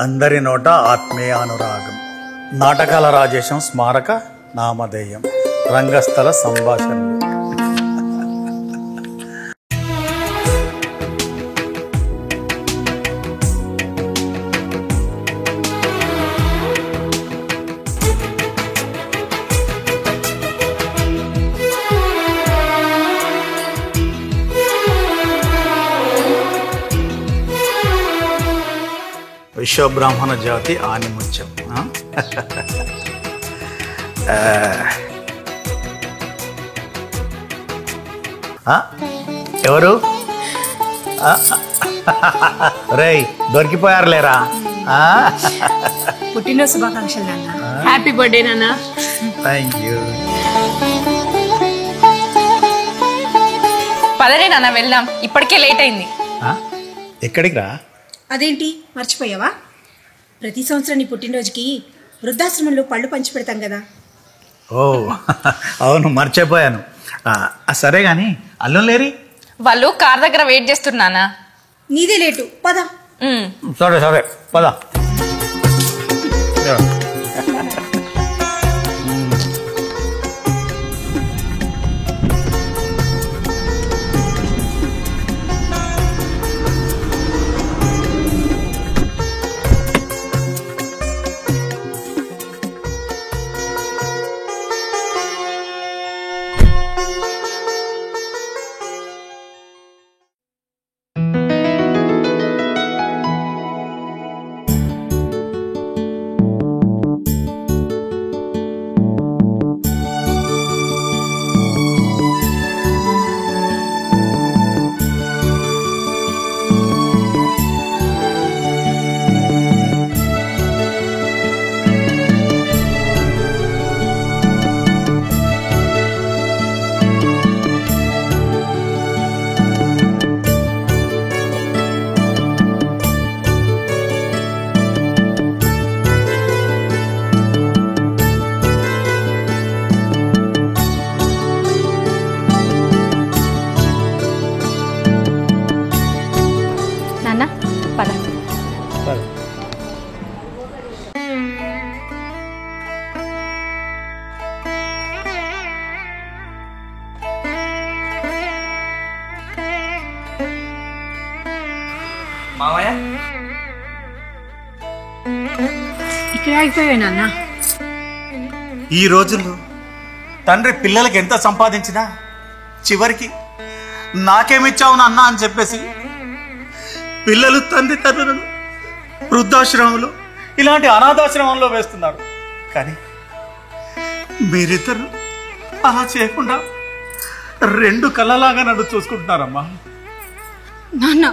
అందరి నోట ఆత్మీయానురాగం. నాటకాల రాజేశం స్మారక నామధేయం. రంగస్థల సంభాషణలు. విశ్వబ్రాహ్మణ జాతి ఆనిముత్యం. ఎవరు? రేయ్ దొరికిపోయారు లేరా? పుట్టినరోజు శుభాకాంక్షలు నాన్న. హ్యాపీ బర్త్డే నాన్న. Thank you. పదరే నాన్న వెళ్దాం, ఇప్పటికే లేట్ అయింది. ఎక్కడికి రా? అదేంటి మర్చిపోయావా? ప్రతి సంవత్సరం నీ పుట్టినరోజుకి వృద్ధాశ్రమంలో పళ్ళు పంచి పెడతాం కదా. ఓ అవును, మర్చిపోయాను. సరే గాని అల్లం లేరి? వాళ్ళు కార్ దగ్గర వెయిట్ చేస్తున్నానా. నీదే లేటు, పద. సరే సరే పద. ఇక్కడ అయిపోయాయి నాన్న. ఈ రోజుల్లో తండ్రి పిల్లలకి ఎంత సంపాదించినా చివరికి నాకేమిచ్చావు నాన్న అని చెప్పేసి పిల్లలు తండ్రి తల్లులను వృద్ధాశ్రమంలో ఇలాంటి అనాథాశ్రమంలో వేస్తున్నారు. కానీ మీరిద్దరు అలా చేయకుండా రెండు కళ్ళలాగా నన్ను చూసుకుంటున్నారమ్మా. నాన్న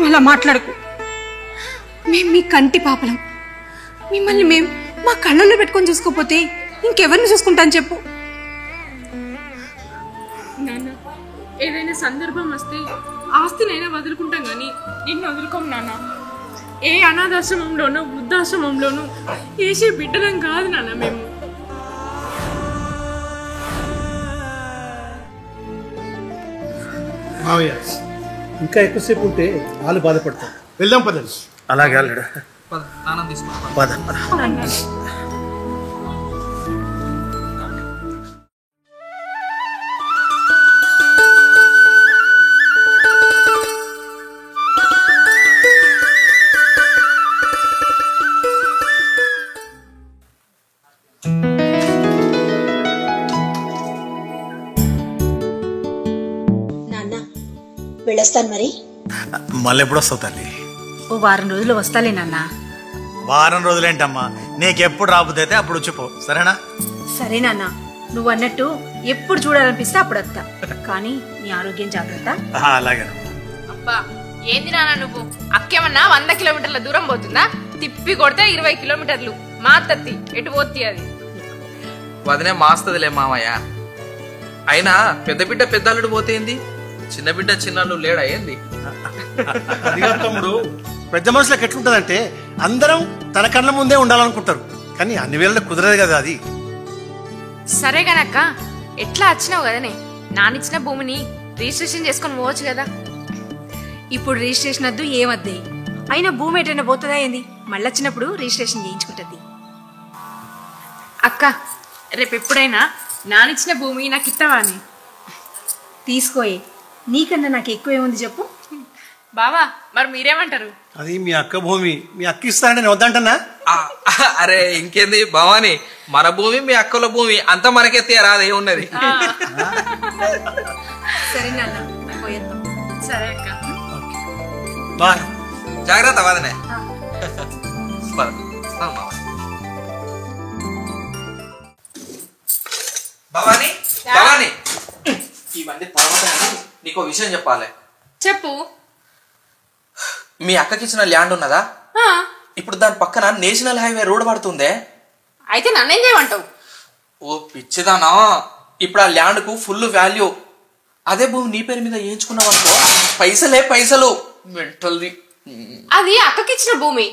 అలా మాట్లాడకు. మేము మీ కంటి పాపలం. మిమ్మల్ని మేము మా కళ్ళల్లో పెట్టుకొని చూసుకోపోతే ఇంకెవరిని చూసుకుంటాను చెప్పు. నాన్న ఏదైనా సందర్భం వస్తే ఆస్తినైనా వదులుకుంటాం కానీ నిన్ను వదులుకోం నాన్న. ఏ అనాథాశ్రమంలోనూ వృద్ధాశ్రమంలోనూ వేసే బిడ్డలం కాదు నాన్న మేము. మావయ్య ఇంకా ఎక్కువసేపు ఉంటే వాళ్ళు బాధపడతారు. వెళ్దాం పదండి. అలాగే అల్లుడు పద పద. వెళ్ళొస్తాను మరి. మళ్ళీ ఎప్పుడు వస్తావు తల్లి? ఓ వారం రోజులు వస్తాలే నాన్న. వారం రోజులేంటమ్మా, నీకెప్పుడు రాబోతే అప్పుడు వచ్చిపో, సరేనా? సరే నాన్న, నువ్వు అన్నట్టు ఎప్పుడు చూడాలనిపిస్తే అప్పుడు వస్తా. కానీ నీ ఆరోగ్యం జాగ్రత్త. అలాగే. అబ్బా ఏంది నాన్న నువ్వు? అక్కేమన్నా 100 కిలోమీటర్ల దూరం పోతుందా? తిప్పి కొడితే 20 కిలోమీటర్లు. మా తత్తి ఎటు పోతుంది అది? వదినే మాస్తదిలే మామయ్య. అయినా పెద్ద బిడ్డ పెద్దల్లుడు పోతేంది, చిన్న బిడ్డ చిన్నల్లు లేడా ఏంది? తమ్ముడు, పెద్ద మనుషులకు ఎట్లుంటదంటే అందరం తన కళ్ళ ముందే ఉండాలనుకుంటారు, కానీ అన్ని వేళ కుదరదు కదా అది. సరే గనక్క ఎట్లా వచ్చినావు కదనే, నానిచ్చిన భూమిని రిజిస్ట్రేషన్ చేసుకొని పోవచ్చు కదా. ఇప్పుడు రిజిస్ట్రేషన్ వద్దు ఏమద్దు, అయినా భూమి ఎటైనా పోతుందా ఏంది? మళ్ళొచ్చినప్పుడు రిజిస్ట్రేషన్ చేయించుకుంటుంది. అక్క రేపు ఎప్పుడైనా నానిచ్చిన భూమి నాకు ఇస్తావా అని? తీసుకోయే, నీకన్నా నాకు ఎక్కువేముంది చెప్పు. బావా మరి మీరేమంటారు? అది మీ అక్క భూమి, మీ అక్క ఇస్తానని నేను వద్దంటనా? అరే ఇంకేంది భవాని, మన భూమి మీ అక్కల భూమి అంతా మనకెత్తే రాదు ఏమున్నది. సరే నాన్న, పోయేద్దాం. సరే అక్క. బాయ్. జాగ్రత్త వదనే. భవాని భవాని, ఇవన్నీ తర్వాత నీకు విషయం చెప్పాలి. చెప్పు. మీ అక్కకి ఇచ్చిన ల్యాండ్ ఉన్నదా? ఇప్పుడు దాని పక్కన నేషనల్ హైవే రోడ్ పడుతుందే. అయితే నన్నేం చేయమంటావు? ఓ పిచ్చిదానా, ఇప్పుడు ఆ ల్యాండ్ కు ఫుల్ వాల్యూ. అదే భూమి నీ పేరు మీద వేయించుకున్నావు అనుకో, పైసలే పైసలు. మెంటల్ది. అది అక్కకిచ్చిన భూమి,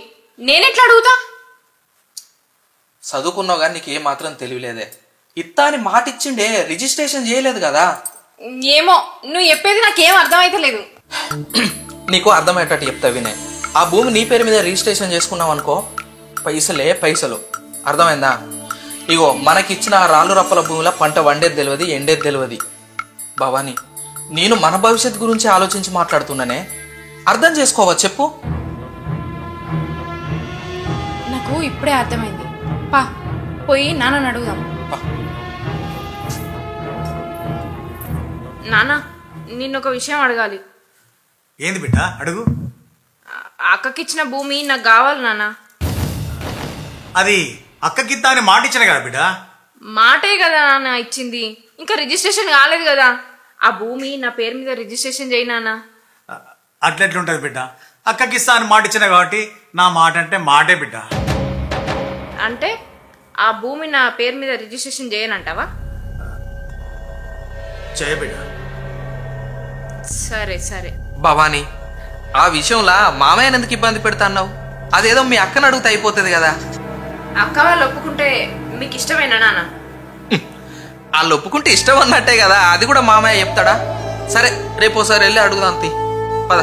నేనెట్లా అడుగుతా? చదువుకున్నావు కానీ నీకు ఏ మాత్రం తెలియలేదే. ఇత్తా అని మాట ఇచ్చిండే, రిజిస్ట్రేషన్ చేయలేదు కదా. ఏమో, నువ్వు చెప్పేది నాకేం అర్థమైతలేదు. నీకు అర్థమయ్యేటట్టు చెప్తా వినే. ఆ భూమి నీ పేరు మీద రిజిస్ట్రేషన్ చేసుకున్నావు అనుకో, పైసలే పైసలు. అర్థమైందా? ఇగో మనకిచ్చిన ఆ రాళ్ళు రప్పల భూమిలో పంట వండేది తెలియదు, ఎండేది తెలియదు. భవాని, నేను మన భవిష్యత్తు గురించి ఆలోచించి మాట్లాడుతున్నానే, అర్థం చేసుకోవా చెప్పు. నాకు ఇప్పుడే అర్థమైంది. పా పోయి నాన్నని అడుగుదాం. నాన్న, నిన్నొక విషయం అడగాలి. ఏంది బిడ్డ అడుగు. అక్కకిచ్చిన భూమి నాకు కావాలి నాన్న. అది అక్కకిత్తా అని మాట ఇచ్చిన కదా బిడ్డ. మాటే కదా నాన్న ఇచ్చింది, ఇంకా రిజిస్ట్రేషన్ కాలేదు కదా. ఆ భూమి నా పేరు మీద రిజిస్ట్రేషన్ చేయి నాన్న. అట్లెట్లుంటది బిడ్డ, అక్కకిస్తా అని మాట ఇచ్చిన కాబట్టి నా మాట అంటే మాటే బిడ్డ. అంటే ఆ భూమి నా పేరు మీద రిజిస్ట్రేషన్ చేయనంటావా? చేయ బిడ్డ. సరే సరే. భవాని, ఆ విషయంలో మామయ్యని ఎందుకు ఇబ్బంది పెడతా అన్నావు? అదేదో మీ అక్కని అడుగుతా అయిపోతుంది కదా. అక్క వాళ్ళు ఒప్పుకుంటే మీకు ఇష్టమేనా నాన్న? వాళ్ళు ఒప్పుకుంటే ఇష్టం అన్నట్టే కదా, అది కూడా మామయ్య చెప్తాడా? సరే రేపు ఒకసారి వెళ్ళి అడుగుదాం. తీ పద.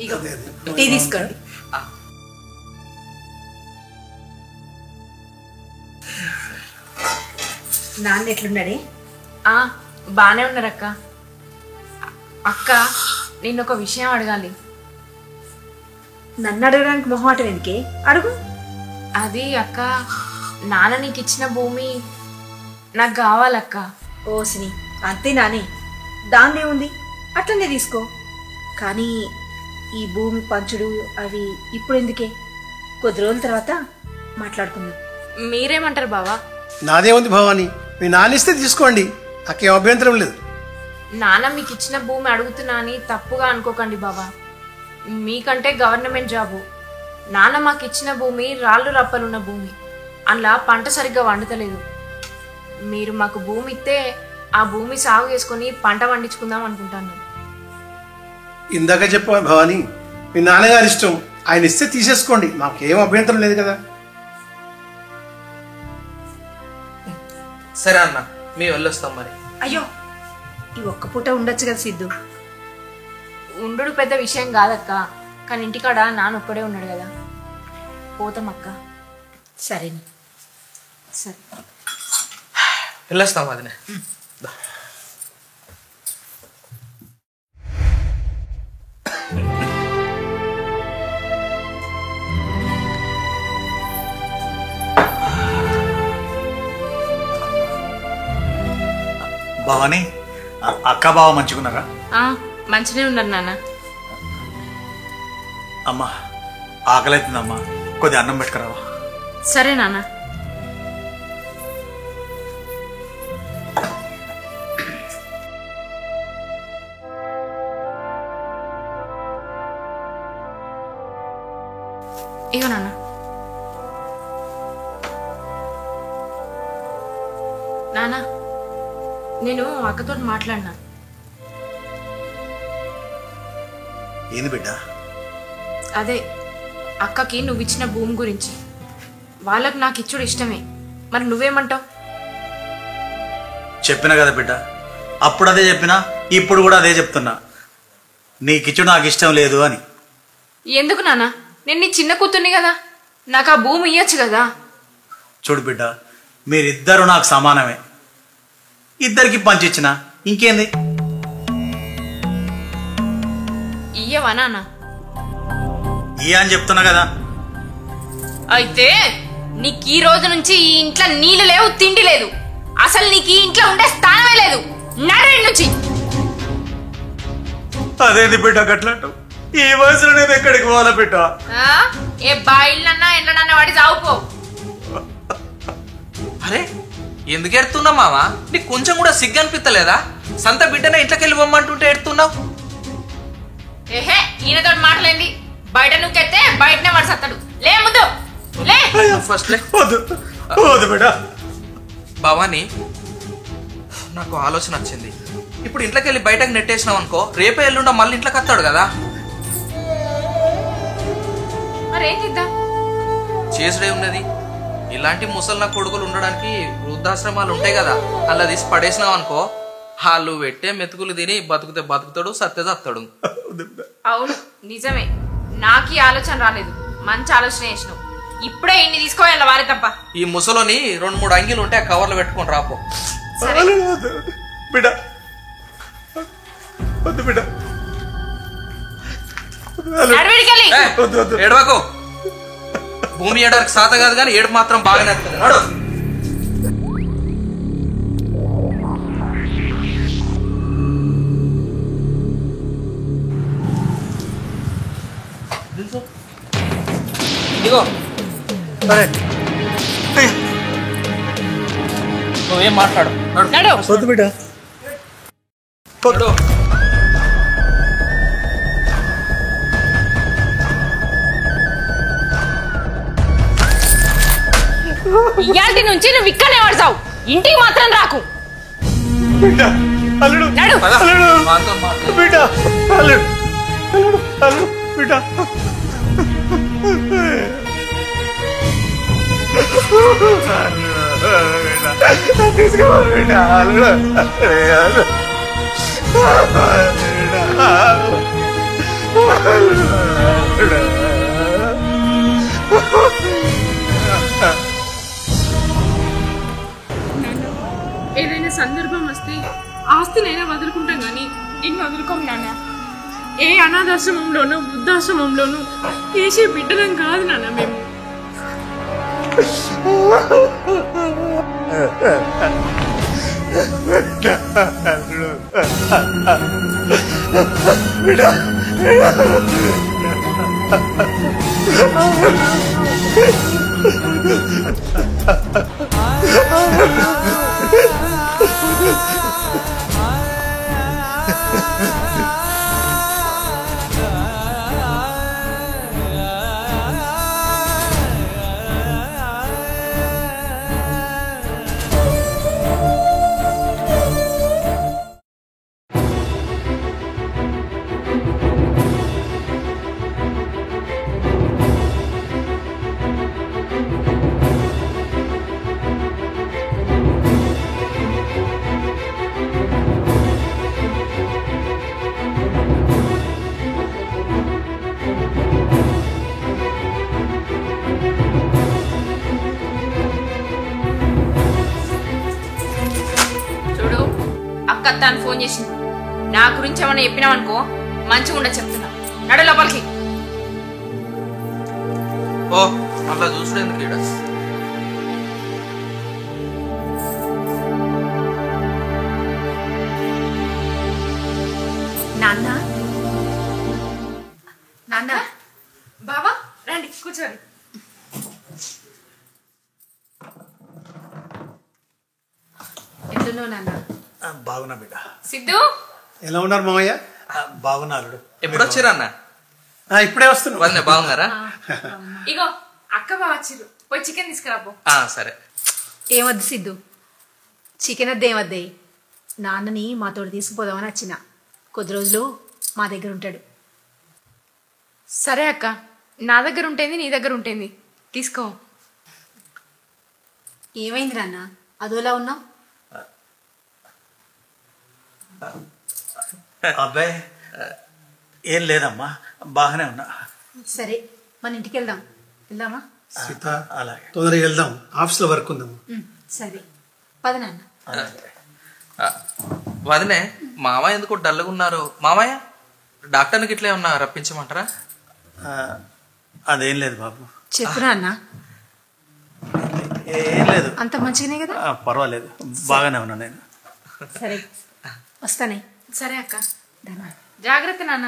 ఇగో టీ తీసుకోండి. నాన్న ఎట్లున్నాడే? బానే ఉన్నారు అక్క. అక్క, నిన్నొక విషయం అడగాలి. నన్ను అడగడానికి మొహమాటం ఎందుకే? అడుగు. అది అక్క, నాన్న నీకు ఇచ్చిన భూమి నాకు కావాలక్క. ఓసిని, అంతే నానే, దాన్నే ఉంది, అట్లనే తీసుకో. కానీ ఈ భూమి పంచుడు అవి ఇప్పుడు ఎందుకే? కొద్ది రోజుల తర్వాత మాట్లాడుకుందాం. మీరేమంటారు బావా? నాదే ఉంది భవాని, మీ నానిస్తే తీసుకోండి, నాకేం అభ్యంతరం లేదు. నాన్న మీకు ఇచ్చిన భూమి అడుగుతున్నా అని తప్పుగా అనుకోకండి బావా. మీకంటే గవర్నమెంట్ జాబు. నాన్న మాకు ఇచ్చిన భూమి రాళ్ళు రప్పలున్న భూమి, అందులో పంట సరిగ్గా వండుతలేదు. మీరు మాకు భూమి ఇస్తే ఆ భూమి సాగు చేసుకుని పంట పండించుకుందాం అనుకుంటాను. ఇందాక చెప్పా భవాని, మీ నాన్నగారి ఇష్టం, ఆయన ఇస్తే తీసేసుకోండి, మాకేం అభ్యంతరం లేదు కదా. సరే అన్న, మేము వెళ్ళొస్తాం మరి. అయ్యో, ఈ ఒక్క పూట ఉండొచ్చు కదా సిద్ధు. ఉండు పెద్ద విషయం కాదక్క, కానీ ఇంటికాడ నాన్న ఒక్కడే ఉన్నాడు కదా. పోతాం అక్క. సరే సరే. వెళ్ళొస్తాం అదినే. భవాని, అక్క బావ మంచుకున్నారా? మంచిగా ఉన్నారు నాన్న. అమ్మా ఆకలి అవుతుందమ్మా, కొద్ది అన్నం పెట్టుకురావా? సరే నాన్న. ఇగో నాన్న. నాన్న, నేను అక్కతో మాట్లాడినా. ఏంది బిడ్డ? అదే అక్కకి నువ్వు ఇచ్చిన భూమి గురించి. వాళ్ళకు నాకు ఇచ్చుడు ఇష్టమే, మరి నువ్వేమంటావు? చెప్పినా కదా బిడ్డ, అప్పుడు అదే చెప్పినా, ఇప్పుడు కూడా అదే చెప్తున్నా, నీకిచ్చు నాకు ఇష్టం లేదు అని. ఎందుకు నాన్న? నేను నీ చిన్న కూతుర్ని కదా, నాకు ఆ భూమి ఇయ్యొచ్చు కదా. చూడు బిడ్డ, మీరిద్దరు నాకు సమానమే, ఇద్దరికి పంచిచ్చిన ఇంకేంది. ఇయ్యవా నాన్న? అని చెప్తున్నా కదా. అయితే నీకు ఈ రోజు నుంచి ఈ ఇంట్లో నీళ్లు లేవు, తిండి లేదు, అసలు నీకు ఈ ఇంట్లో ఉండే స్థానమే లేదు. నడు నుంచి. అదేంది బిడ్డ గట్లంటూ? ఈ వయసులో నేను ఎక్కడికి పోవాలా బిడ్డ? ఏ బాయిలన్నా ఎండనన్నా వాడి చావుకో. అరే ఎందుకు ఎడుతున్నావు మావా? నీకు కొంచెం కూడా సిగ్గు అనిపిస్తలేదా? సంత బిడ్డనే ఇంట్లోకి వెళ్ళి పొమ్మంటుంటే ఎడుతున్నావు. ఏహే, ఈయనతో మాటలేంది? బయట నువ్వుకెత్తే బయటనే వాడు సత్తాడు. లే ముందు లే. ఫస్ట్ లే. వద్దు బిడ్డ. భవాని, నాకు ఆలోచన వచ్చింది. ఇప్పుడు ఇంట్లోకి వెళ్ళి బయటకు నెట్టేసినావు అనుకో, రేపే ఎల్లుండా మళ్ళీ ఇంట్లోకి వస్తాడు కదా. మరేం చేద్దాం? చేసుడే ఉన్నది. ఇలాంటి ముసలిన కొడుకులు ఉండడానికి వృద్ధాశ్రమాలు ఉంటాయి కదా, అలా తీసి పడేసినావు అనుకో, వాళ్ళు పెట్టే మెతుకులు తిని బతుకుతే బతుకుతాడు, సత్తే సత్తాడు. అవును నిజమే, నాకు ఈ ఆలోచన రాలేదు. మంచి ఆలోచన చేసినావు. ఇప్పుడే ఇన్ని తీసుకోవాలి వారి తప్ప. ఈ ముసలోని 2-3 అంగిలు ఉంటే ఆ కవర్లు పెట్టుకొని రాపో. బిడ్డ వద్దు బిడ్డ. ఏడవకు. భూమి ఏడవరికి సాత కాదు కానీ ఏడు మాత్రం బాగానే వస్తుంది. ఇగో సరే నువ్వేం మాట్లాడు. నడు. వద్దు బిడ్డ. నడు. ఇయాల్టి నుంచి నువ్వు ఇక్కడనే పడతావు, ఇంటికి మాత్రం రాకు. బిడ్డ అల్లుడు నడు. అల్లుడు వాంతో మాట్లాడు. బిడ్డ అల్లుడు అల్లుడు అల్లుడు బిడ్డ. తీసుకోవాలి బిడ్డ. అల్లుడు ఏదైనా సందర్భం వస్తే ఆస్తినైనా వదులుకుంటాం కానీ నిన్ను వదులుకోం నాన్న. ఏ అనాథాశ్రమంలోనూ వృద్ధాశ్రమంలోనూ వేసే బిడ్డలం కాదు నాన్న మేము. అత్తాను ఫోన్ చేసింది. నా గురించి ఏమన్నా చెప్పినావనుకో మంచిగా ఉండదు చెప్తున్నా. నడు లోపలికి. ఓ అట్లా చూసుడు ఎందుకు ఈడ? నాన్న నాన్న బావా రండి కూర్చోండి. ఎట్లున్నావు నాన్న? బాగున్నా బిడ్డ. సిద్ధు ఎలా ఉన్నారు మామయ్య? బాగున్నా అల్లుడు. ఎప్పుడు వచ్చిరన్న? ఇప్పుడే వస్తున్నా. వదిలే బాగున్నారా? ఇగో అక్క బావ వచ్చిర్రు, పోయి చికెన్ తీసుకురాపో. సరే. ఏమొద్దు సిద్ధు, చికెన్ వద్దేమద్దే. నాన్నని మాతోటి తీసుకుపోదామని వచ్చిన. కొద్ది రోజులు మా దగ్గర ఉంటాడు. సరే అక్క, నా దగ్గర ఉంటుంది నీ దగ్గర ఉంటుంది, తీసుకో. ఏమైంది నాన్న అదోలా ఉన్నావు? అబ్బాయి ఏం లేదమ్మా, బాగానే ఉన్నా. సరే మన ఇంటికి వెళ్దామా? సీత అలాగే. తొందరగా వెళ్దాం, ఆఫీస్లో వర్క్ ఉందాం. సరే పద నాన్న. వదినే మామయ్య ఎందుకు డల్గా ఉన్నారు? మామయ్య డాక్టర్కి ఇట్లా ఏమన్నా రప్పించమంటారా? అదేం లేదు బాబు, చెప్పు నాన్న. ఏం లేదు. అంత మంచిగానే కదా? పర్వాలేదు, బాగానే ఉన్నా నేను. సరే వస్తానే. సరే అక్క, ధన్యవాదాలు. జాగ్రత్త నాన్న.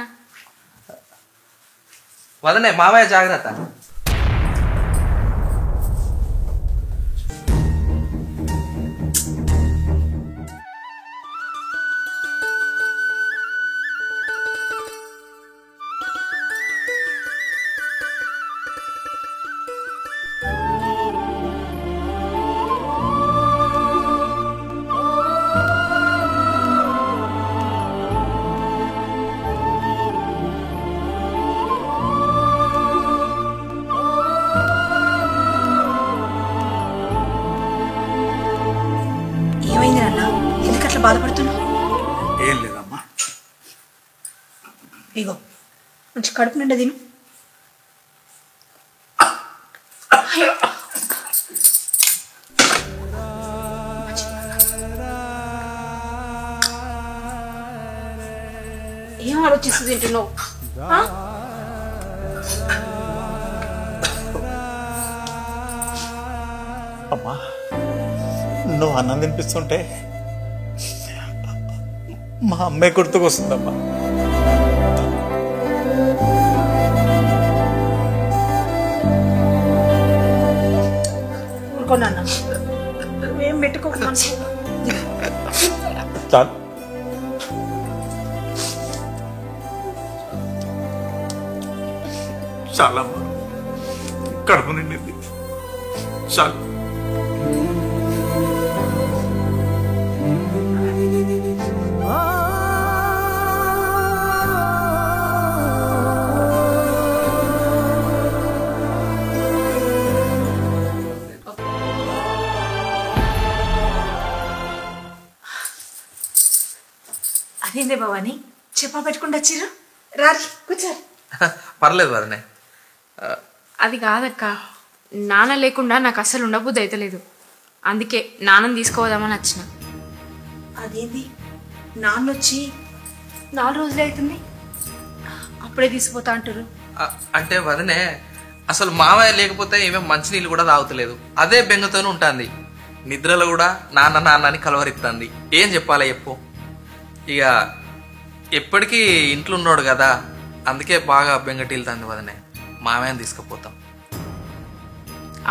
వదనే మామయ్య జాగ్రత్త. ఏమైంది నాన్న? ఎందుకు అట్లా బాధపడుతున్నావు? ఏం లేదమ్మా. ఇగో మంచి కడుపు నిండా తిను. ఏం ఆలోచిస్తూ తింటున్నావు? అమ్మా, నువ్వు అన్నం తినిపిస్తుంటే మా అమ్మాయి గుర్తుకొస్తుందమ్మా. ఊరుకోనన్నా, నువ్వేం పెట్టుకోకు మనసు. చాలు, చాలమ్మా, కడుపు నిండింది, చాలు. అదేందే భవాని, చెప్పా పెట్టుకుంటూ వచ్చిర్రు? రారి కూర్చోరు. పర్లేదు వదనే. అది కాదక్క, నాన్న లేకుండా నాకు అస్సలు ఉండబుద్ధి అయితలేదు. అందుకే నాన్నని తీసుకోదామని వచ్చిన. అదేంది, నాన్న వచ్చి 4 రోజులే అవుతుంది, అప్పుడే తీసిపోతా అంటారు? అంటే వదనే, అసలు మామయ్య లేకపోతే ఏమేమి మంచినీళ్ళు కూడా తాగుతలేదు. అదే బెంగతోనే ఉంటుంది. నిద్రలో కూడా నాన్న నాన్న అని కలవరిస్తుంది. ఏం చెప్పాలి చెప్పు. ఇక ఎప్పటికీ ఇంట్లో ఉన్నాడు కదా, అందుకే బాగా బెంగటిల్తుంది వదనే. మామయ్యని తీసుకుపోతాం.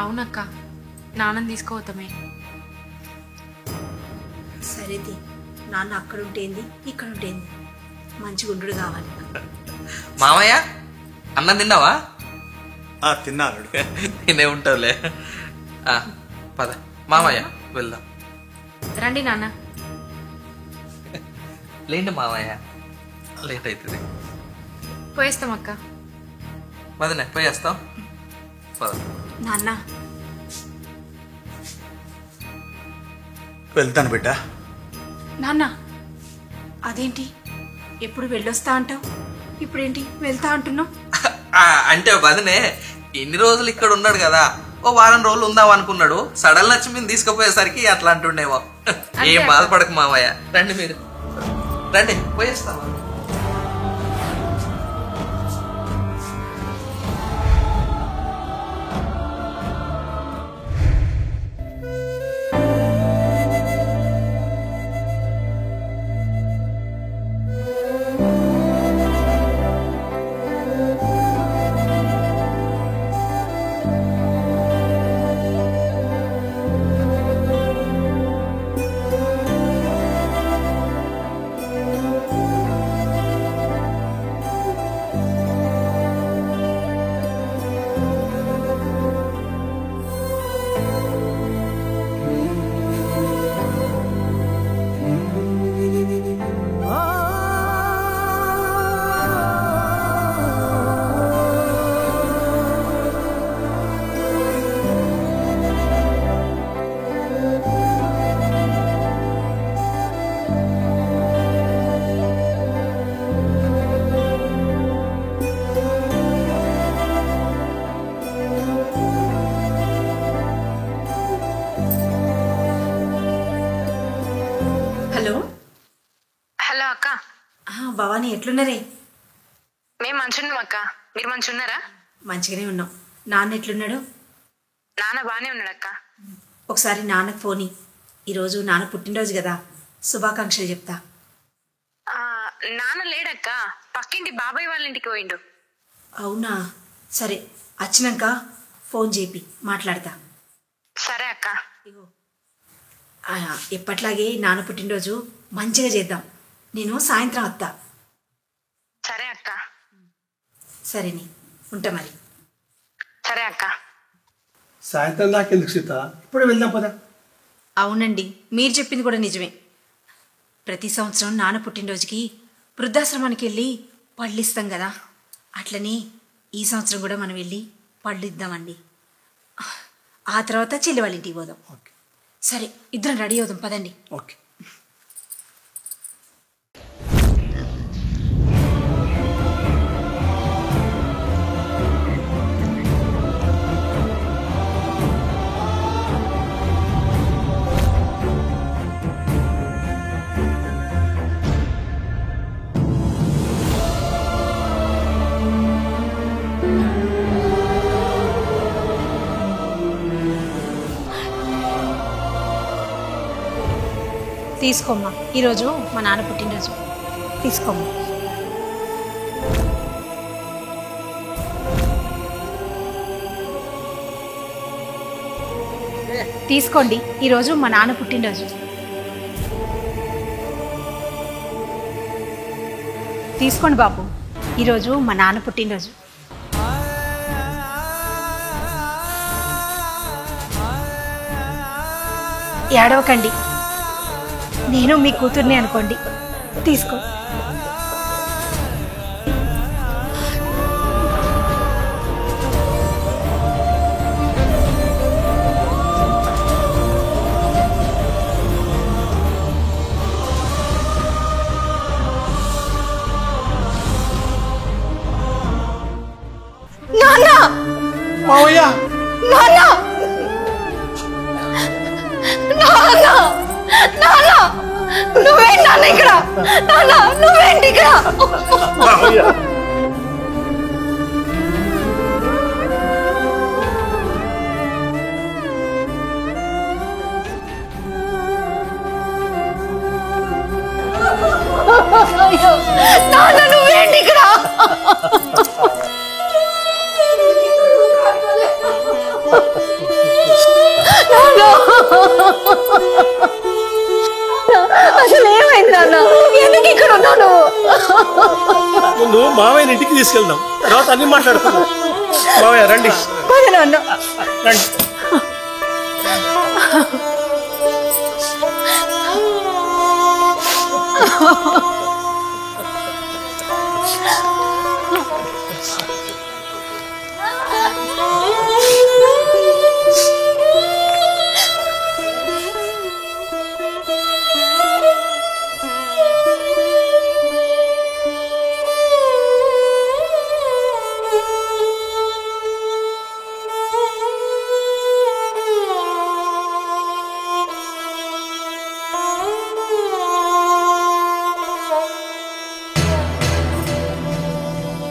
అవునక్క, నాన్నని తీసుకోవతామే. సరేది, నాన్న అక్కడ ఉంటేంది ఇక్కడ ఉంటేంది, మంచి గుండు కావాలి. మామయ్య అన్నం తిన్నావా? తిన్నాడు. తినే ఉంటావులే. పద మామయ్య వెళ్దాం. రండి నాన్న. లేండి మామయ్య, లేట్ అవుతుంది. పోయేస్తాం అక్క. వదనే పోయేస్తాం. పద. నాన్న వెళ్తాను బిడ్డ. నాన్న అదేంటి, ఎప్పుడు వెళ్ళొస్తా అంటావు, ఇప్పుడేంటి వెళ్తా అంటున్నావు? అంటే వదనే ఎన్ని రోజులు ఇక్కడ ఉన్నాడు కదా, ఓ వారం రోజులు ఉందాం అనుకున్నాడు. సడన్ వచ్చి మేము తీసుకుపోయేసరికి అట్లా అంటుండేమో. ఏం బాధపడకు మామయ్య, రండి మీరు రండి, పోయేస్తాం. హలో హలో అక్క. భవానీ ఎట్లున్నారే? మేము మంచున్నాం అక్క. మీరు మంచున్నారా? మంచిగానే ఉన్నాం. నాన్న ఎట్లున్నాడు? నాన్న బాగానే ఉన్నాడు అక్క. ఒకసారి నాన్నకు ఫోని. ఈరోజు నాన్న పుట్టినరోజు కదా, శుభాకాంక్షలు చెప్తా. నాన్న లేడక్క, పక్కింటి బాబాయ్ వాళ్ళ ఇంటికి పోయిండు. అవునా? సరే, వచ్చినాక ఫోన్ చేపి మాట్లాడతా. సరే అక్క. ఇగో ఎప్పట్లాగే నాన్న పుట్టినరోజు మంచిగా చేద్దాం. నేను సాయంత్రం వస్తా. సరే అక్క. సరేని, ఉంటా మరి. సరే అక్క. సాయంత్రం దాకెందుకు సీత, ఇప్పుడే వెళ్దాం పదా. అవునండి, మీరు చెప్పింది కూడా నిజమే. ప్రతి సంవత్సరం నాన్న పుట్టినరోజుకి వృద్ధాశ్రమానికి వెళ్ళి పళ్ళు ఇస్తాం కదా, అట్లనే ఈ సంవత్సరం కూడా మనం వెళ్ళి పళ్ళు ఇద్దామండి. ఆ తర్వాత చెల్లి వాళ్ళ ఇంటికి పోదాం. సరే, ఇద్దరం రెడీ అవుదాం పదండి. ఓకే. తీసుకోమ్మా, ఈరోజు మా నాన్న పుట్టినరోజు. తీసుకోమ్మా. తీసుకోండి, ఈరోజు మా నాన్న పుట్టినరోజు. తీసుకోండి బాబు, ఈరోజు మా నాన్న పుట్టినరోజు. ఏడవకండి, నేను మీ కూతుర్ని అనుకోండి. తీసుకో. నాన్న! మావయ్య! నాన్న! నాన్న! నాన్న! నువ్వేంటి నాన్న ఇక్కడ? నాన్న, నువ్వేంటి ఇక్కడ? మావయ్య! అయ్యో, నాన్న నువ్వేంటి ఇక్కడ? అసలు ఏమైంది నాన్న? ఎందుకు ఇక్కడ ఉన్నాను? ముందు మావయ్య ఇంటికి తీసుకెళ్దాం, తర్వాత అన్ని మాట్లాడుకుందాం. మావయ్య రండి. నాన్న రండి.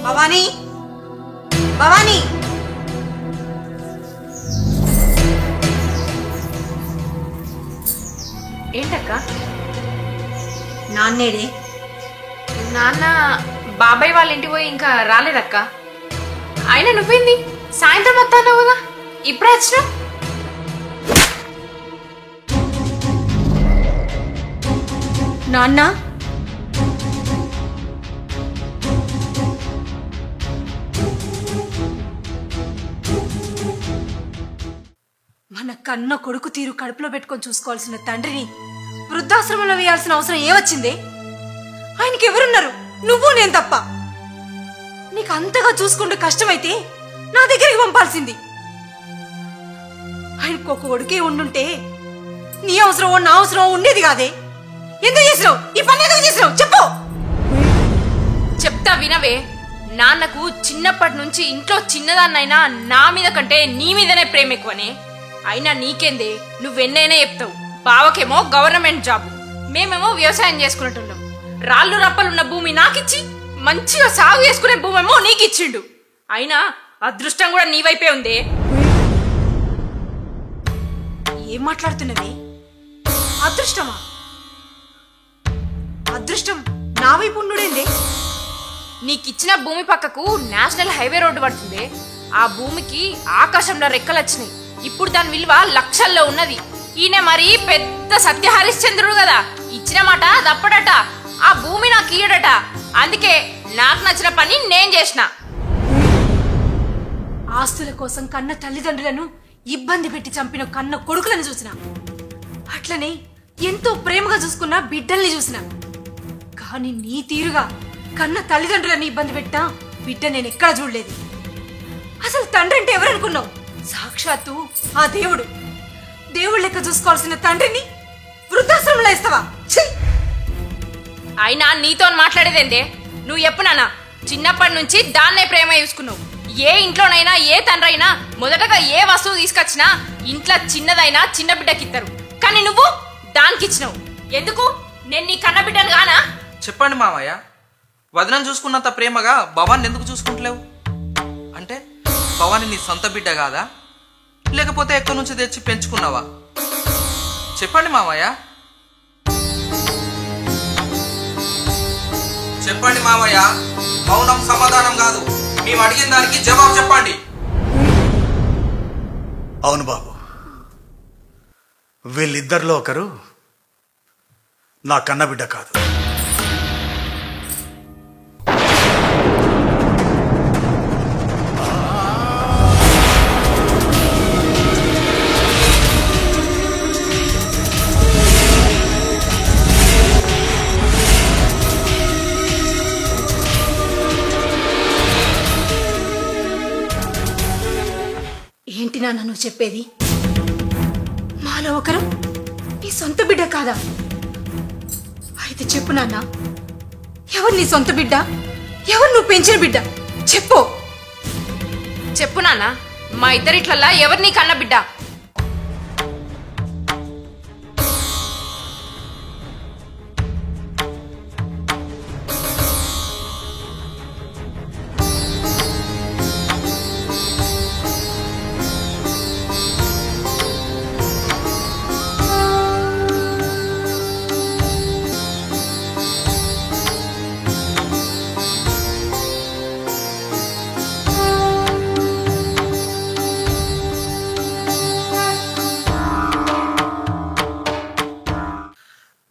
భవానీ, భవానీ, ఏంటక్క? నాన్నేడే? నాన్న బాబాయ్ వాళ్ళ ఇంటికి పోయి ఇంకా రాలేదక్క. అయినా నువ్వేంది సాయంత్రం వస్తాను కదా, ఇప్పుడే వచ్చినావు? నాన్న, మన కన్న కొడుకు తీరు కడుపులో పెట్టుకొని చూసుకోవాల్సిన తండ్రిని వృద్ధాశ్రమంలో వేయాల్సిన అవసరం ఏమొచ్చింది? ఆయనకి ఎవరున్నారు? నువ్వు నేను తప్ప. నీకు అంతగా చూసుకుంటే కష్టమైతే నా దగ్గరికి పంపాల్సింది. ఆయనకు ఒక కొడుకే ఉండుంటే నీ అవసరమో నా అవసరమో ఉండేది కాదే. ఎందుకు చేసినావు ఈ పని? ఎందుకు చేసినావు చెప్పు. చెప్తా వినవే. నాన్నకు చిన్నప్పటి నుంచి ఇంట్లో చిన్నదాన్నైనా నా మీద కంటే నీ మీదనే ప్రేమ ఎక్కువనే. అయినా నీకేందే, నువ్వెన్నైనా చెప్తావు. బావకేమో గవర్నమెంట్ జాబ్. మేమేమో వ్యవసాయం చేసుకునేటోళ్ళం. రాళ్ళు రప్పలున్న భూమి నాకిచ్చి మంచిగా సాగు చేసుకునే భూమేమో నీకిచ్చిండు. అయినా అదృష్టం కూడా నీ వైపే ఉంది. ఏం మాట్లాడుతున్నది? అదృష్టమా? అదృష్టం నా వైపు ఉండుడేందే? నీకిచ్చిన భూమి పక్కకు నేషనల్ హైవే రోడ్డు పడుతుంది. ఆ భూమికి ఆకాశంలో రెక్కలు వచ్చినాయి. ఇప్పుడు దాని విలువ లక్షల్లో ఉన్నది. ఈయన మరి పెద్ద సత్య హరిశ్చంద్రుడు కదా, ఇచ్చిన మాట తప్పడట. ఆ భూమి నాకు ఇయ్యడట. అందుకే నాకు నచ్చిన పని నేను చేసిన. ఆస్తుల కోసం కన్న తల్లిదండ్రులను ఇబ్బంది పెట్టి చంపిన కన్న కొడుకులను చూసిన, అట్లనే ఎంతో ప్రేమగా చూసుకున్న బిడ్డల్ని చూసిన. కానీ నీ తీరుగా కన్న తల్లిదండ్రులను ఇబ్బంది పెట్టా బిడ్డ నేను ఎక్కడ చూడలేదు. అసలు తండ్రి అంటే ఎవరనుకున్నావు? సాక్షాత్తు ఆ దేవుడు. దేవుడు లెక్క చూసుకోవాల్సిన తండ్రిని వృద్ధాశ్రమంలో ఇస్తావా? ఛీ! అయినా నీతో మాట్లాడేదేందే? నువ్వు ఎప్పుడన్నా చిన్నప్పటి నుంచి దాన్నే ప్రేమ చూసుకున్నావు. ఏ ఇంట్లోనైనా ఏ తండ్రి అయినా మొదటగా ఏ వస్తువు తీసుకొచ్చినా ఇంట్లో చిన్నదైనా చిన్న బిడ్డకిస్తారు. కానీ నువ్వు దానికిచ్చినావు. ఎందుకు? నేను నీ కన్న బిడ్డను గానా? చెప్పండి మామయ్య, వదినం చూసుకున్నంత ప్రేమగా భవాన్ని ఎందుకు చూసుకుంటలేవు? అంటే భవాని నీ సొంత బిడ్డ కాదా, లేకపోతే ఎక్కడి నుంచి తెచ్చి పెంచుకున్నావా? చెప్పండి మామయ్య, చెప్పండి మామయ్య. మౌనం సమాధానం కాదు, మేము అడిగిన దానికి జవాబు చెప్పండి. అవును బాబు, వీళ్ళిద్దరిలో ఒకరు నా కన్నబిడ్డ కాదు. ఏంటి నాన్న నువ్వు చెప్పేది? మాలో ఒకరు నీ సొంత బిడ్డ కాదా? అయితే చెప్పు నాన్న, ఎవరు నీ సొంత బిడ్డ? ఎవరు నువ్వు పెంచిన బిడ్డ? చెప్పు. చెప్పు నాన్న, మా ఇద్దరిట్లల్లా ఎవరు నీ కన్న బిడ్డ?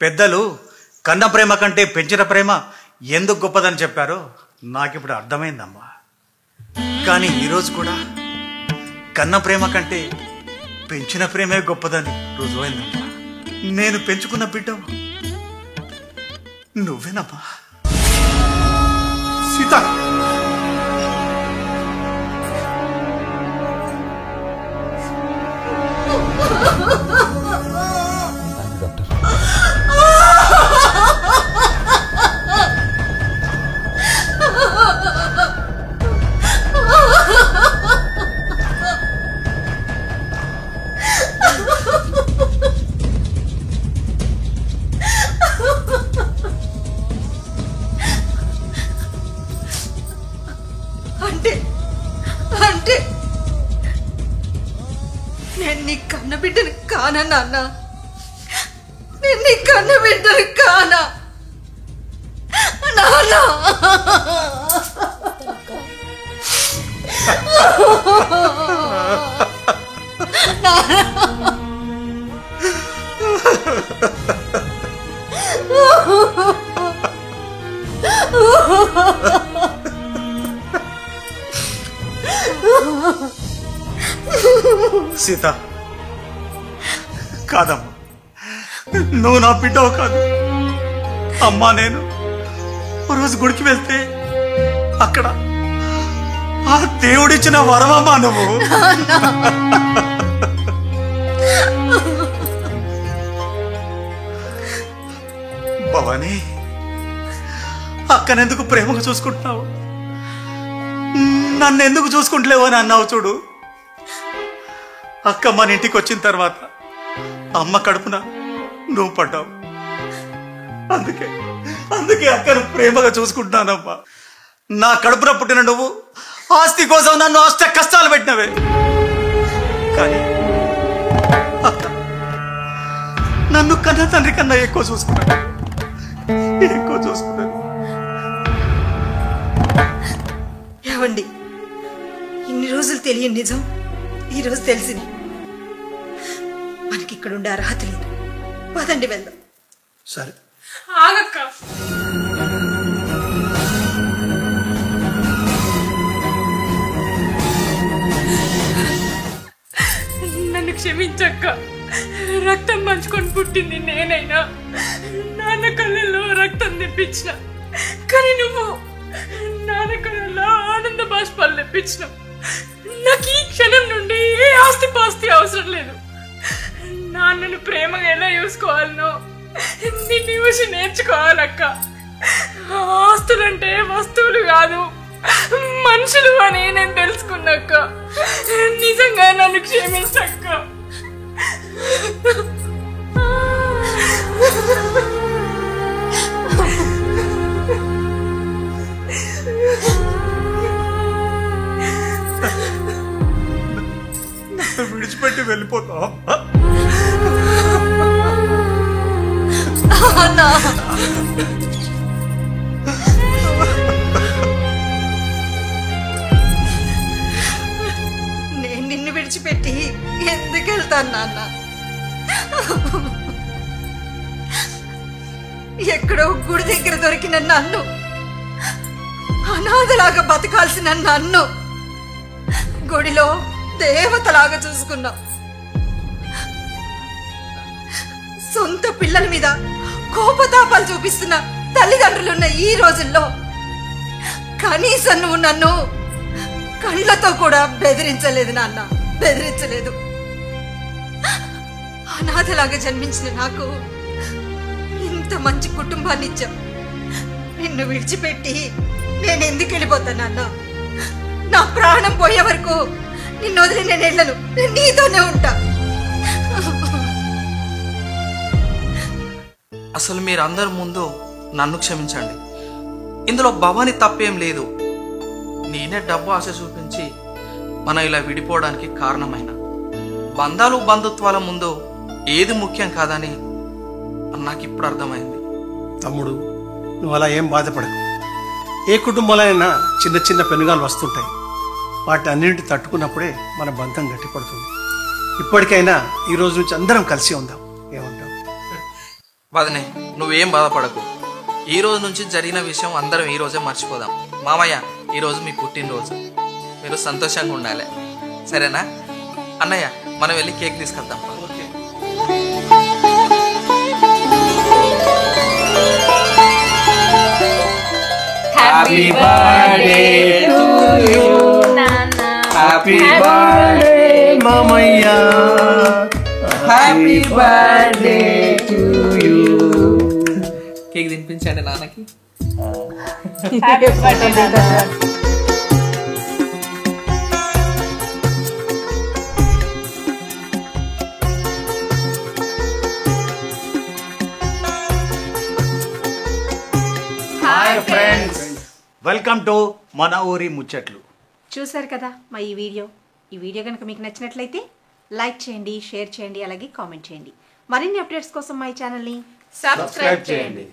పెద్దలు కన్న ప్రేమ కంటే పెంచిన ప్రేమ ఎందుకు గొప్పదని చెప్పారో నాకిప్పుడు అర్థమైందమ్మా. కానీ ఈరోజు కూడా కన్న ప్రేమ కంటే పెంచిన ప్రేమే గొప్పదని రుజువైందమ్మా. నేను పెంచుకున్న బిడ్డ నువ్వేనమ్మా. సీత, అంటే అంటే నేను నీ కన్న బిడ్డని కానా నాన్న? నేను నీ కన్న బిడ్డని కానా నాన్న? సీత, కాదమ్మా, నువ్వు నా బిడ్డవు కాదు. అమ్మా, నేను రోజు గుడికి వెళ్తే అక్కడ ఆ దేవుడిచ్చిన వరమమ్మా నువ్వు. భవానీ, అక్కనెందుకు ప్రేమగా చూసుకుంటున్నావు, నన్నెందుకు చూసుకుంటలేవు అని అన్నావు చూడు. అక్క మన ఇంటికి వచ్చిన తర్వాత అమ్మ కడుపున నువ్వు పడ్డావు. అందుకే అందుకే అక్కను ప్రేమగా చూసుకుంటున్నానమ్మా. నా కడుపున పుట్టిన నువ్వు ఆస్తి కోసం నన్ను అష్ట కష్టాలు పెట్టినవే. కానీ అక్క నన్ను కన్న తండ్రి కన్నా ఎక్కువ చూసుకున్నాను. ఏవండి, ఇన్ని రోజులు తెలియని నిజం ఈరోజు తెలిసింది. మనకి ఇక్కడ ఉండే అర్హత లేదు. పదండి వెళ్దాం. సరే ఆగక్క. నన్ను క్షమించక్క. రక్తం పంచుకొని పుట్టింది నేనైనా, నాన్న కళ్ళల్లో రక్తం తెప్పించిన. కానీ నువ్వు నాన్న కళ్ళల్లో ఆనంద బాష్పాలు తెప్పించినావు. నాకు ఈ క్షణం నుండి ఏ ఆస్తి పాస్తి అవసరం లేదు. నాన్నను ప్రేమగా ఎలా చూసుకోవాలనో నిన్ను చూసి నేర్చుకోవాలక్క. ఆస్తులంటే వస్తువులు కాదు, మనుషులు అని నేను తెలుసుకున్నాక. నిజంగా నన్ను క్షమించక్క. విడిచిపెట్టి వెళ్ళిపోతావా? నేను నిన్ను విడిచిపెట్టి ఎందుకు వెళ్తాను నాన్న? ఎక్కడో గుడి దగ్గర దొరికిన నన్ను, అనాథలాగా బతకాల్సిన నన్ను గుడిలో దేవతలాగా చూసుకున్నావు. సొంత పిల్లల మీద కోపతాపాలు చూపిస్తున్న తల్లిదండ్రులున్న ఈ రోజుల్లో కనీసం నువ్వు నన్ను కళ్ళతో కూడా బెదిరించలేదు నాన్న, బెదిరించలేదు. అనాథలాగా జన్మించిన నాకు ఇంత మంచి కుటుంబాన్ని ఇచ్చావు. నిన్ను విడిచిపెట్టి నేను ఎందుకు వెళ్ళిపోతాను నాన్న? నా ప్రాణం పోయే వరకు నిన్ను వదిలి నేను వెళ్ళను. నేను నీతోనే ఉంటా. అసలు మీరందరి ముందు నన్ను క్షమించండి. ఇందులో భవాని తప్పేం లేదు. నేనే డబ్బు ఆశ చూపించి మనం ఇలా విడిపోవడానికి కారణమైన. బంధాలు బంధుత్వాల ముందు ఏది ముఖ్యం కాదని నాకు ఇప్పుడు అర్థమైంది. తమ్ముడు, నువ్వు అలా ఏం బాధపడకు. ఏ కుటుంబంలో అయినా చిన్న చిన్న పెనుగాలు వస్తుంటాయి. వాటి అన్నింటి తట్టుకున్నప్పుడే మన బంధం గట్టిపడుతుంది. ఇప్పటికైనా ఈ రోజు నుంచి అందరం కలిసి ఉందాం. ఏమంటావు? వదనే, నువ్వేం బాధపడకు. ఈ రోజు నుంచి జరిగిన విషయం అందరం ఈ రోజే మర్చిపోదాం. మామయ్య, ఈరోజు మీ పుట్టినరోజు, మీరు సంతోషంగా ఉండాలి, సరేనా? అన్నయ్య, మనం వెళ్ళి కేక్ తీసుకొద్దాం. Happy birthday to you. Happy birthday, Mamaya. Happy birthday to you. Cake తినిపించండి నాన్నకి. హాయ్ ఫ్రెండ్స్, వెల్కమ్ టు మన ఊరి ముచ్చట్లు. చూశారు కదా మా ఈ వీడియో కనుక మీకు నచ్చినట్లయితే లైక్ చేయండి, షేర్ చేయండి, అలాగే కామెంట్ చేయండి. మరిన్ని అప్డేట్స్ కోసం మా ఈ ఛానల్ని సబ్స్క్రైబ్ చేయండి.